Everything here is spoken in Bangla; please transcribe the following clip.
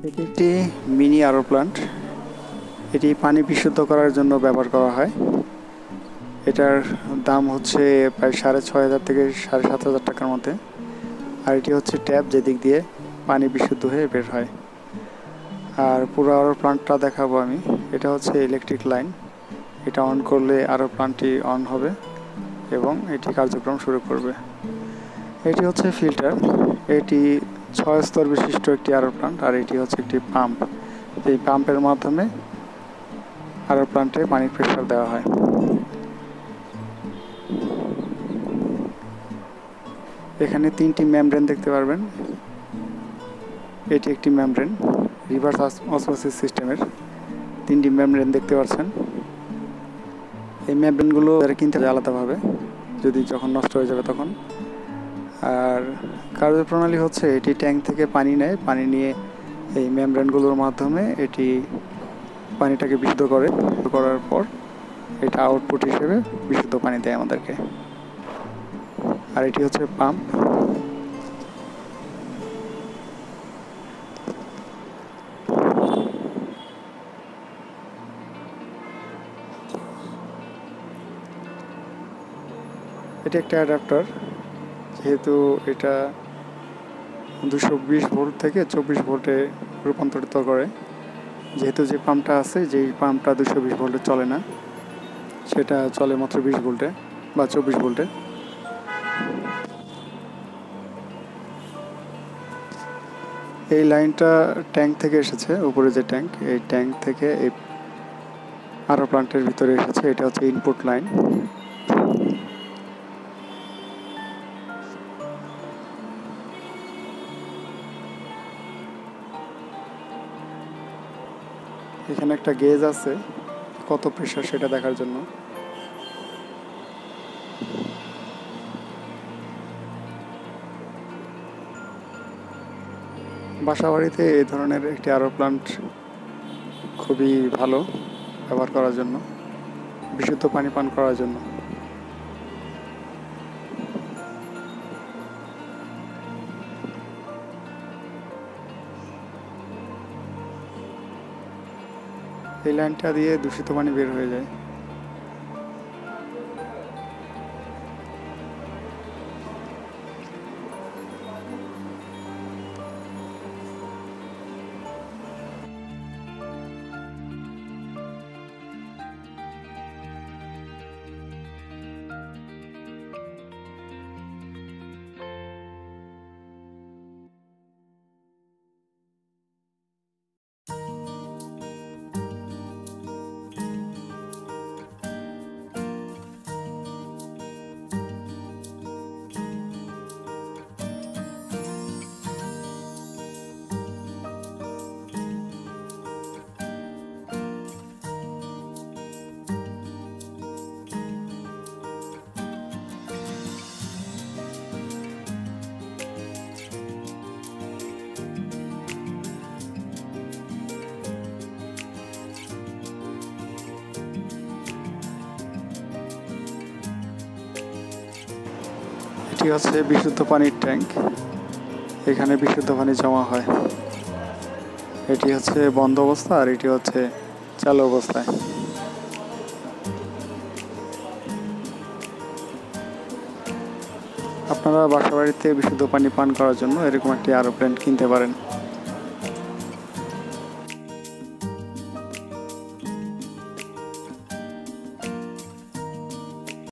এটি একটি মিনি আরও প্লান্ট। এটি পানি বিশুদ্ধ করার জন্য ব্যবহার করা হয়। এটার দাম হচ্ছে প্রায় 6,500 থেকে 7,500 টাকার মধ্যে। আর এটি হচ্ছে ট্যাপ, যেদিক দিয়ে পানি বিশুদ্ধ হয়ে বের হয়। আর পুরো আরও প্লান্টটা দেখাবো আমি। এটা হচ্ছে ইলেকট্রিক লাইন। এটা অন করলে আরও প্লান্টটি অন হবে এবং এটি কার্যক্রম শুরু করবে। এটি হচ্ছে ফিল্টার। এটি 6 স্তর বিশিষ্ট একটি আরও প্লান্ট। আর এটি হচ্ছে একটি পাম্প। এই পাম্পের মাধ্যমে আরও প্লান্টে পানির প্রেসার দেওয়া হয়। এখানে 3টি মেমব্রেন দেখতে পারবেন। এটি একটি মেমব্রেন, রিভার্স অসমোসিস সিস্টেমের 3টি মেমব্রেন দেখতে পাচ্ছেন। এই মেমব্রেনগুলো কিনতে হবে আলাদাভাবে, যদি যখন নষ্ট হয়ে যাবে তখন। আর কার্যপ্রণালী হচ্ছে এটি ট্যাঙ্ক থেকে পানি নেয়, পানি নিয়ে এই মেমব্রেনগুলোর মাধ্যমে এটি পানিটাকে বিশুদ্ধ করার পর এটা আউটপুট হিসেবে বিশুদ্ধ পানি দেয় আমাদেরকে। আর এটি হচ্ছে পাম্প। এটি একটা অ্যাডাপ্টার, যেহেতু এটা 220 ভোল্ট থেকে 24 ভোল্টে রূপান্তরিত করে। যেহেতু যে পাম্পটা আছে, যেই পাম্পটা 220 ভোল্টে চলে না, সেটা চলে মাত্র 20 ভোল্টে বা 24 ভোল্টে। এই লাইনটা ট্যাঙ্ক থেকে এসেছে, উপরে যে ট্যাঙ্ক, এই ট্যাঙ্ক থেকে এই আরও প্লান্টের ভিতরে এসেছে। এটা হচ্ছে ইনপুট লাইন। এখানে একটা গেজ আছে কত প্রেসার সেটা দেখার জন্য। বাসাবাড়িতে এই ধরনের একটি আরও প্লান্ট খুবই ভালো ব্যবহার করার জন্য, বিশুদ্ধ পানি পান করার জন্য। এই লাইনটা দিয়ে দূষিত পানি বের হয়ে যায়। এটি হচ্ছে বিশুদ্ধ পানির ট্যাঙ্ক। এখানে বিশুদ্ধ পানি জমা হয়। এটি হচ্ছে বন্ধ অবস্থা আর এটি হচ্ছে চালু অবস্থায়। আপনারা বাসাবাড়িতে বিশুদ্ধ পানি পান করার জন্য এরকম একটি আরও প্ল্যান্ট কিনতে পারেন।